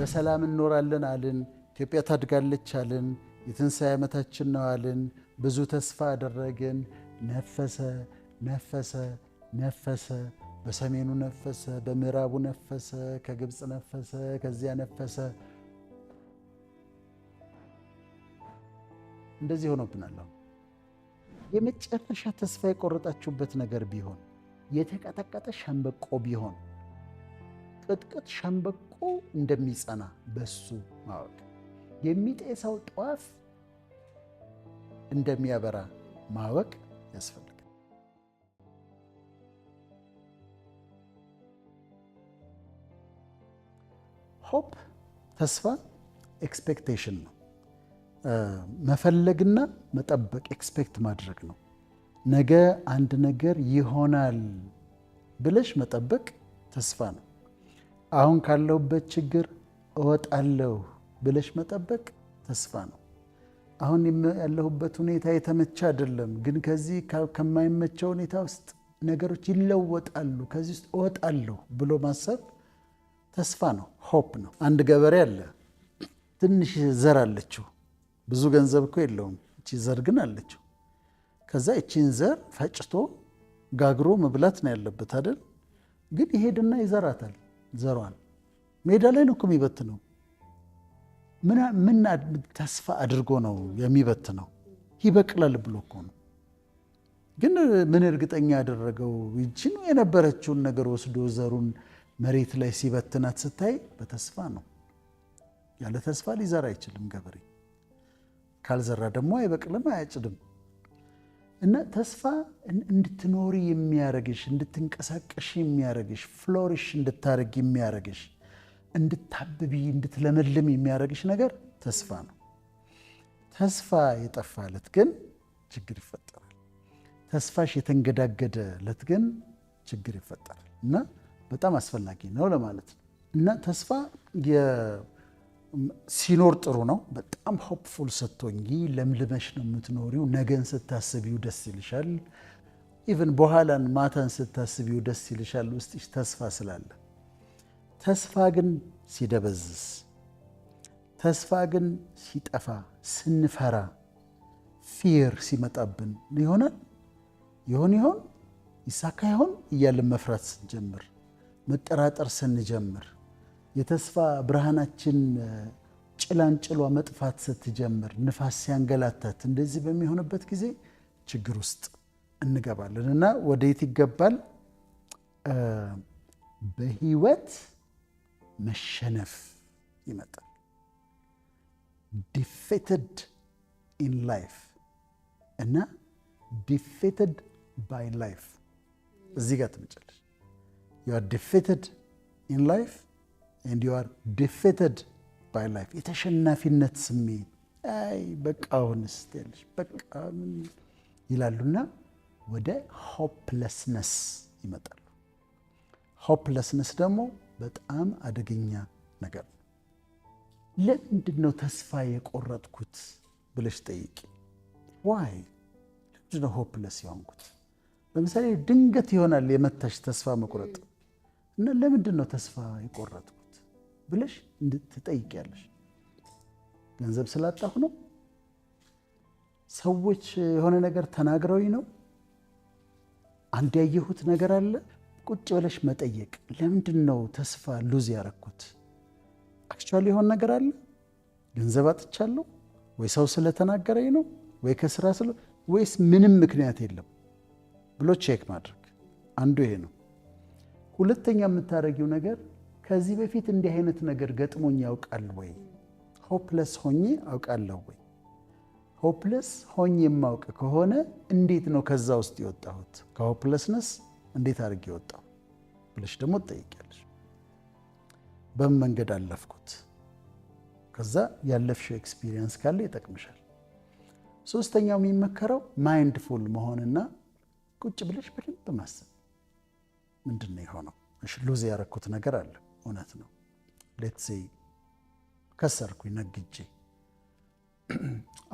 በሰላም እንኖራለን አልን። ኢትዮጵያ ታድጋለች አልን። የትንሣኤ ዓመታችን ነው አልን። ብዙ ተስፋ አደረግን። ነፈሰ ነፈሰ ነፈሰ። በሰሜኑ ነፈሰ፣ በምዕራቡ ነፈሰ፣ ከግብፅ ነፈሰ፣ ከዚያ ነፈሰ። እንደዚህ ሆኖብናል። የመጨረሻ ተስፋ የቆረጣችሁበት ነገር ቢሆን የተቀጠቀጠ ሸምበቆ ቢሆን ቅጥቅጥ ሸምበቆ እንደሚጸና በሱ ማወቅ፣ የሚጤሰው ጧፍ እንደሚያበራ ማወቅ ያስፈልጋል። ሆፕ ተስፋ ኤክስፔክቴሽን ነው። መፈለግና መጠበቅ ኤክስፔክት ማድረግ ነው። ነገ አንድ ነገር ይሆናል ብለሽ መጠበቅ ተስፋ ነው። አሁን ካለሁበት ችግር እወጣለሁ ብለሽ መጠበቅ ተስፋ ነው። አሁን ያለሁበት ሁኔታ የተመቸ አይደለም፣ ግን ከዚህ ከማይመቸው ሁኔታ ውስጥ ነገሮች ይለወጣሉ፣ ከዚህ ውስጥ እወጣለሁ ብሎ ማሰብ ተስፋ ነው፣ ሆፕ ነው። አንድ ገበሬ አለ፣ ትንሽ ዘር አለችው፣ ብዙ ገንዘብ እኮ የለውም፣ እቺ ዘር ግን አለችው። ከዛ እቺን ዘር ፈጭቶ ጋግሮ መብላት ነው ያለበት አይደል? ግን ይሄድና ይዘራታል። ዘሯን ሜዳ ላይ ነው እኮ የሚበትነው። ምን ተስፋ አድርጎ ነው የሚበትነው? ይበቅላል ብሎ እኮ ነው። ግን ምን እርግጠኛ ያደረገው? ይችን የነበረችውን ነገር ወስዶ ዘሩን መሬት ላይ ሲበትናት ስታይ በተስፋ ነው። ያለ ተስፋ ሊዘራ አይችልም ገበሬ። ካልዘራ ደግሞ አይበቅልም፣ አያጭድም። እና ተስፋ እንድትኖሪ የሚያረግሽ፣ እንድትንቀሳቀሽ የሚያረግሽ፣ ፍሎሪሽ እንድታረግ የሚያረግሽ፣ እንድታብቢ እንድትለመልም የሚያረግሽ ነገር ተስፋ ነው። ተስፋ የጠፋለት ግን ችግር ይፈጠራል። ተስፋሽ የተንገዳገደለት ግን ችግር ይፈጠራል። እና በጣም አስፈላጊ ነው ለማለት ነው። እና ተስፋ ሲኖር ጥሩ ነው። በጣም ሆፕፉል ስትሆኚ ለምልመሽ ነው የምትኖሪው። ነገን ስታስቢው ደስ ይልሻል። ኢቨን በኋላን ማታን ስታስቢው ደስ ይልሻል፣ ውስጥሽ ተስፋ ስላለ። ተስፋ ግን ሲደበዝዝ፣ ተስፋ ግን ሲጠፋ፣ ስንፈራ፣ ፊር ሲመጣብን ይሆናል ይሆን ይሳካ ይሆን እያልን መፍራት ስንጀምር፣ መጠራጠር ስንጀምር፣ የተስፋ ብርሃናችን ጭላንጭሏ መጥፋት ስትጀምር፣ ንፋስ ሲያንገላታት፣ እንደዚህ በሚሆንበት ጊዜ ችግር ውስጥ እንገባለን። እና ወደየት ይገባል? በህይወት መሸነፍ ይመጣል። ዲፌትድ ኢን ላይፍ እና ዲፌትድ ባይ ላይፍ። እዚህ ጋር ትመጫለሽ። ዩ አር ዲፌትድ ኢን ላይፍ and you are defeated by life። የተሸናፊነት ስሜት አይ በቃ አሁንስ ትያለሽ፣ በቃ ይላሉና ወደ ሆፕለስነስ ይመጣሉ። ሆፕለስነስ ደግሞ በጣም አደገኛ ነገር ነው። ለምንድን ነው ተስፋ የቆረጥኩት ብለሽ ጠይቂ። ዋይ ለምንድን ነው ሆፕለስ የሆንኩት? ለምሳሌ ድንገት ይሆናል የመታሽ ተስፋ መቁረጥ እና ለምንድን ነው ተስፋ የቆረጥኩት ብለሽ ትጠይቂያለሽ። ገንዘብ ስላጣሁ ነው? ሰዎች የሆነ ነገር ተናግረውኝ ነው? አንድ ያየሁት ነገር አለ? ቁጭ ብለሽ መጠየቅ። ለምንድን ነው ተስፋ ሉዝ ያረኩት? አክቹዋሊ የሆነ ነገር አለ? ገንዘብ አጥቻለሁ ወይ ሰው ስለተናገረኝ ነው ወይ ከስራ ወይስ ምንም ምክንያት የለም ብሎ ቼክ ማድረግ አንዱ ይሄ ነው። ሁለተኛ የምታደርጊው ነገር ከዚህ በፊት እንዲህ አይነት ነገር ገጥሞኝ ያውቃል ወይ? ሆፕለስ ሆኜ አውቃለሁ ወይ? ሆፕለስ ሆኜ የማውቅ ከሆነ እንዴት ነው ከዛ ውስጥ የወጣሁት? ከሆፕለስነስ እንዴት አድርጌ የወጣሁ ብለሽ ደግሞ ትጠይቂያለሽ። በምን መንገድ አለፍኩት? ከዛ ያለፍሽው ኤክስፒሪየንስ ካለ ይጠቅምሻል። ሶስተኛው የሚመከረው ማይንድፉል መሆንና ቁጭ ብለሽ በደንብ ማሰብ። ምንድን ነው የሆነው? እሺ ሉዝ ያረኩት ነገር አለ፣ እውነት ነው። ሌትስ ሴይ ከሰርኩኝ ነግጄ፣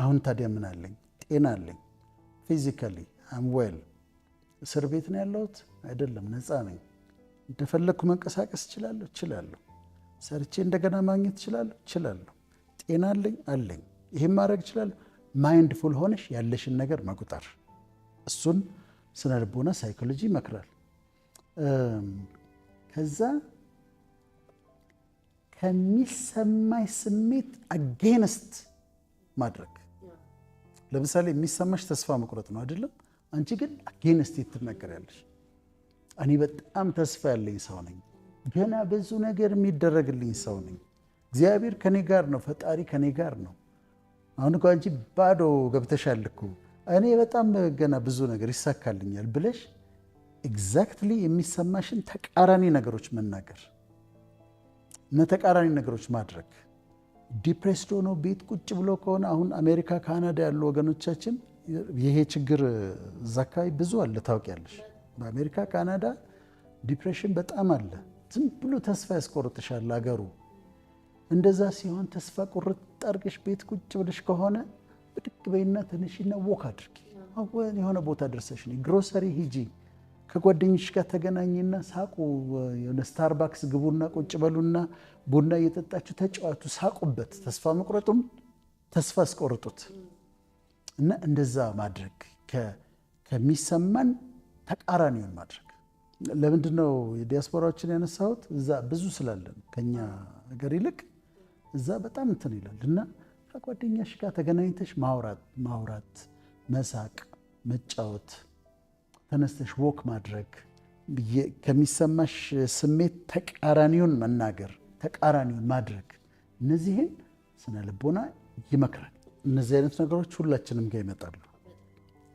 አሁን ታዲያ ምን አለኝ? ጤና አለኝ። ፊዚካሊ አም ዌል። እስር ቤት ነው ያለሁት አይደለም፣ ነፃ ነኝ። እንደፈለግኩ መንቀሳቀስ እችላለሁ። ሰርቼ እንደገና ማግኘት እችላለሁ። ጤና አለኝ። ይሄን ማድረግ እችላለሁ። ማይንድፉል ሆነሽ ያለሽን ነገር መቁጠር፣ እሱን ስነ ልቦና ሳይኮሎጂ ይመክራል። ከዛ ከሚሰማኝ ስሜት አጌንስት ማድረግ። ለምሳሌ የሚሰማሽ ተስፋ መቁረጥ ነው አይደለም? አንቺ ግን አጌንስት ትናገሪያለሽ። እኔ በጣም ተስፋ ያለኝ ሰው ነኝ፣ ገና ብዙ ነገር የሚደረግልኝ ሰው ነኝ፣ እግዚአብሔር ከኔ ጋር ነው፣ ፈጣሪ ከኔ ጋር ነው። አሁን እኮ አንቺ ባዶ ገብተሻል እኮ፣ እኔ በጣም ገና ብዙ ነገር ይሳካልኛል ብለሽ ኤግዛክትሊ የሚሰማሽን ተቃራኒ ነገሮች መናገር እና ተቃራኒ ነገሮች ማድረግ። ዲፕሬስድ ሆኖ ቤት ቁጭ ብሎ ከሆነ አሁን አሜሪካ፣ ካናዳ ያሉ ወገኖቻችን ይሄ ችግር እዛ አካባቢ ብዙ አለ ታውቂያለሽ። በአሜሪካ ካናዳ ዲፕሬሽን በጣም አለ። ዝም ብሎ ተስፋ ያስቆርጥሻል አገሩ። እንደዛ ሲሆን ተስፋ ቁርጥ አድርገሽ ቤት ቁጭ ብለሽ ከሆነ ብድግ በይና ተነሺና ወክ አድርጊ። የሆነ ቦታ ደርሰሽ ግሮሰሪ ሂጂ፣ ከጓደኞች ጋር ተገናኝና ሳቁ። የሆነ ስታርባክስ ግቡና ቁጭ በሉና ቡና እየጠጣችሁ ተጫዋቱ፣ ሳቁበት። ተስፋ መቁረጡም ተስፋ አስቆርጡት እና እንደዛ ማድረግ ከሚሰማን ተቃራኒውን ማድረግ። ለምንድን ነው የዲያስፖራዎችን ያነሳሁት? እዛ ብዙ ስላለን ከኛ ሀገር ይልቅ እዛ በጣም እንትን ይላል እና ከጓደኛሽ ጋር ተገናኝተሽ ማውራት፣ መሳቅ፣ መጫወት፣ ተነስተሽ ወክ ማድረግ፣ ከሚሰማሽ ስሜት ተቃራኒውን መናገር፣ ተቃራኒውን ማድረግ፣ እነዚህን ስነ ልቦና ይመክራል። እነዚህ አይነት ነገሮች ሁላችንም ጋር ይመጣሉ።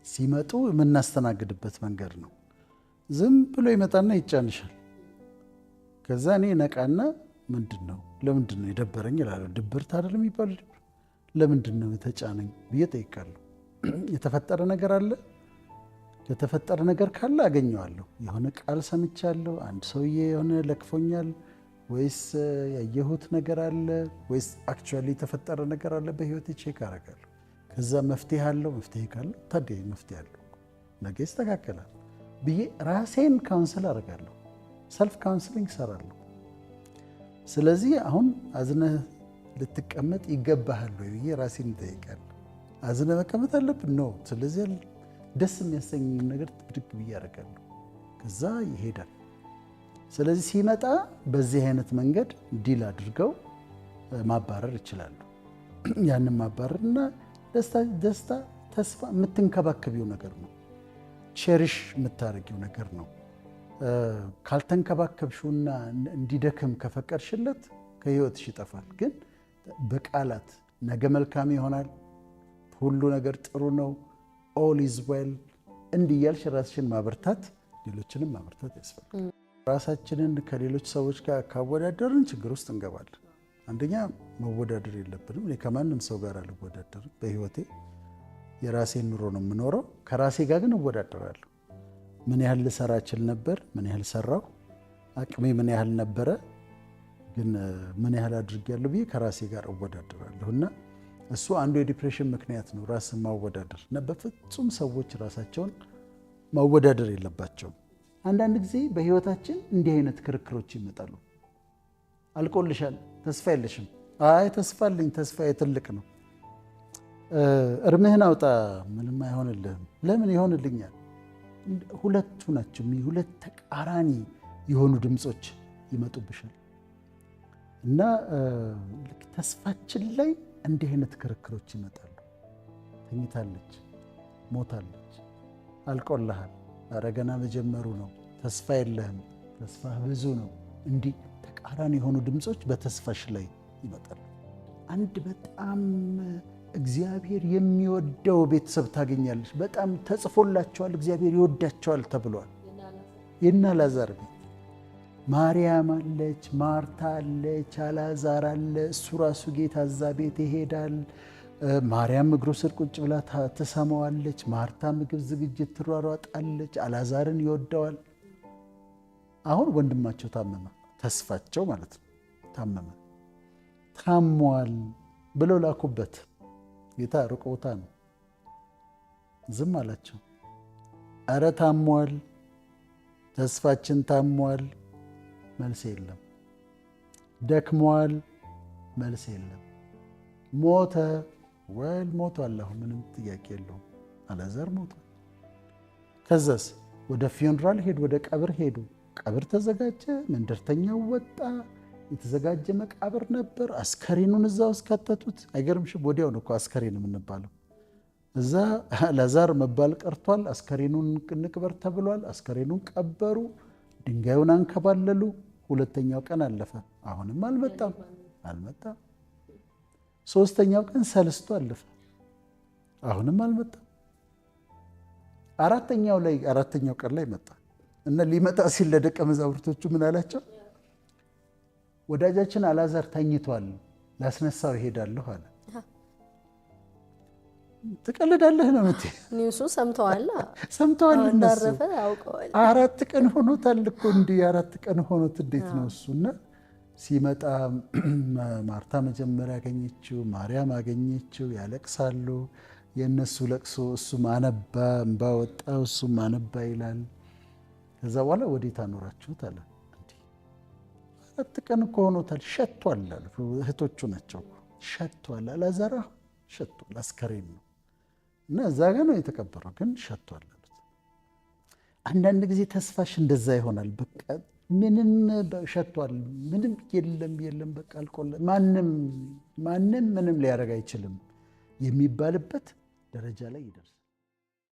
ሲመጡ የምናስተናግድበት መንገድ ነው። ዝም ብሎ ይመጣና ይጫንሻል። ከዛ እኔ ነቃና ለምንድን ነው የደበረኝ እላለሁ። ድብርት አይደለም የሚባለው፣ ለምንድን ነው የተጫነኝ ብዬ ጠይቃለሁ። የተፈጠረ ነገር አለ? የተፈጠረ ነገር ካለ አገኘዋለሁ። የሆነ ቃል ሰምቻለሁ፣ አንድ ሰውዬ የሆነ ለክፎኛል፣ ወይስ ያየሁት ነገር አለ፣ ወይስ አክቹዋሊ የተፈጠረ ነገር አለ በህይወቴ ቼክ አደርጋለሁ። ከዛ መፍትሄ አለው። መፍትሄ ካለው ታዲያ መፍትሄ አለው፣ ነገ ይስተካከላል ብዬ ራሴን ካውንስል አደርጋለሁ። ሰልፍ ካውንስሊንግ እሰራለሁ። ስለዚህ አሁን አዝነህ ልትቀመጥ ይገባሃል ወይ ብዬ ራሴን እጠይቃለሁ። አዝነህ መቀመጥ አለብን ነው። ስለዚህ ደስ የሚያሰኝ ነገር ብድግ ብዬ አደርጋለሁ። ከዛ ይሄዳል። ስለዚህ ሲመጣ በዚህ አይነት መንገድ ዲል አድርገው ማባረር ይችላሉ። ያንን ማባረርና ደስታ ተስፋ የምትንከባከቢው ነገር ነው። ቼሪሽ የምታደርጊው ነገር ነው። ካልተንከባከብሽውና እንዲደክም ከፈቀድሽለት ከህይወትሽ ይጠፋል። ግን በቃላት ነገ መልካም ይሆናል፣ ሁሉ ነገር ጥሩ ነው፣ ኦል ኢዝ ዌል እንዲህ እያልሽ ራስሽን ማበርታት፣ ሌሎችንም ማበርታት ያስፈልጋል። ራሳችንን ከሌሎች ሰዎች ጋር ካወዳደርን ችግር ውስጥ እንገባለን። አንደኛ መወዳደር የለብንም። እኔ ከማንም ሰው ጋር አልወዳደርም። በህይወቴ የራሴን ኑሮ ነው የምኖረው። ከራሴ ጋር ግን እወዳደራለሁ። ምን ያህል ልሰራ እችል ነበር? ምን ያህል ሰራሁ? አቅሜ ምን ያህል ነበረ? ግን ምን ያህል አድርጌያለሁ ብዬ ከራሴ ጋር እወዳደራለሁ። እና እሱ አንዱ የዲፕሬሽን ምክንያት ነው፣ ራስን ማወዳደር። እና በፍጹም ሰዎች ራሳቸውን ማወዳደር የለባቸውም። አንዳንድ ጊዜ በህይወታችን እንዲህ አይነት ክርክሮች ይመጣሉ። አልቆልሻል፣ ተስፋ የለሽም። አይ ተስፋ አለኝ፣ ተስፋዬ ትልቅ ነው። እርምህን አውጣ፣ ምንም አይሆንልህም። ለምን ይሆንልኛል? ሁለቱ ናቸው። ሁለት ተቃራኒ የሆኑ ድምፆች ይመጡብሻል። እና ተስፋችን ላይ እንዲህ አይነት ክርክሮች ይመጣሉ። ተኝታለች፣ ሞታለች፣ አልቆልሃል፣ ኧረ ገና መጀመሩ ነው፣ ተስፋ የለህም፣ ተስፋህ ብዙ ነው። እንዲህ ተቃራኒ የሆኑ ድምፆች በተስፋሽ ላይ ይመጣሉ። አንድ በጣም እግዚአብሔር የሚወደው ቤተሰብ ታገኛለች። በጣም ተጽፎላቸዋል፣ እግዚአብሔር ይወዳቸዋል ተብሏል። የእነ አልዓዛር ቤት ማርያም አለች፣ ማርታ አለች፣ አልዓዛር አለ። እሱ ራሱ ጌታ እዛ ቤት ይሄዳል። ማርያም እግሩ ስር ቁጭ ብላ ትሰማዋለች። ማርታ ምግብ ዝግጅት ትሯሯጣለች። አልዓዛርን ይወደዋል። አሁን ወንድማቸው ታመመ፣ ተስፋቸው ማለት ነው። ታመመ፣ ታሟል ብለው ላኩበት። ጌታ ሩቅ ቦታ ነው። ዝም አላቸው። አረ ታሟል፣ ተስፋችን ታሟል። መልስ የለም። ደክሟል፣ መልስ የለም። ሞተ ወል ሞቷል። አሁን ምንም ጥያቄ የለውም። አልዓዛር ሞቷል። ከዛስ ወደ ፊውንራል ሄዱ፣ ወደ ቀብር ሄዱ። ቀብር ተዘጋጀ፣ መንደርተኛው ወጣ። የተዘጋጀ መቃብር ነበር። አስከሬኑን እዛ ውስጥ ከተቱት። አይገርምሽም? ወዲያው ነው እኮ አስከሬን የምንባለው። እዛ አልዓዛር መባል ቀርቷል። አስከሬኑን እንቅበር ተብሏል። አስከሬኑን ቀበሩ፣ ድንጋዩን አንከባለሉ። ሁለተኛው ቀን አለፈ፣ አሁንም አልመጣም። ሶስተኛው ቀን ሰልስቶ አለፈ፣ አሁንም አልመጣም። አራተኛው ቀን ላይ መጣ እና ሊመጣ ሲል ለደቀ መዛሙርቶቹ ምን አላቸው? ወዳጃችን አልዓዛር ተኝቷል፣ ላስነሳው እሄዳለሁ አለ። ትቀልዳለህ ነው የምትይው? ኒውሱ ሰምተዋል። እነሱ ያውቀዋል። 4 ቀን ሆኖታል እኮ እንዲህ 4 ቀን ሆኖት እንዴት ነው እሱና ሲመጣ ማርታ መጀመሪያ አገኘችው፣ ማርያም አገኘችው። ያለቅሳሉ። የእነሱ ለቅሶ እሱም አነባ፣ እንባ ወጣ፣ እሱም አነባ ይላል። ከዛ በኋላ ወዴት አኖራችሁት አለ። 4 ቀን እኮ ሆኖታል፣ ሸቷል አሉ። እህቶቹ ናቸው። ሸቷል፣ አልዓዛር ሸቷል፣ አስከሬን ነው እና እዛ ጋ ነው የተቀበረው፣ ግን ሸቷል አሉት። አንዳንድ ጊዜ ተስፋሽ እንደዛ ይሆናል። በቃ ምንም ሸቷል፣ ምንም የለም፣ በቃ አልቆለ፣ ማንም ምንም ሊያደርግ አይችልም የሚባልበት ደረጃ ላይ ይደርሳል።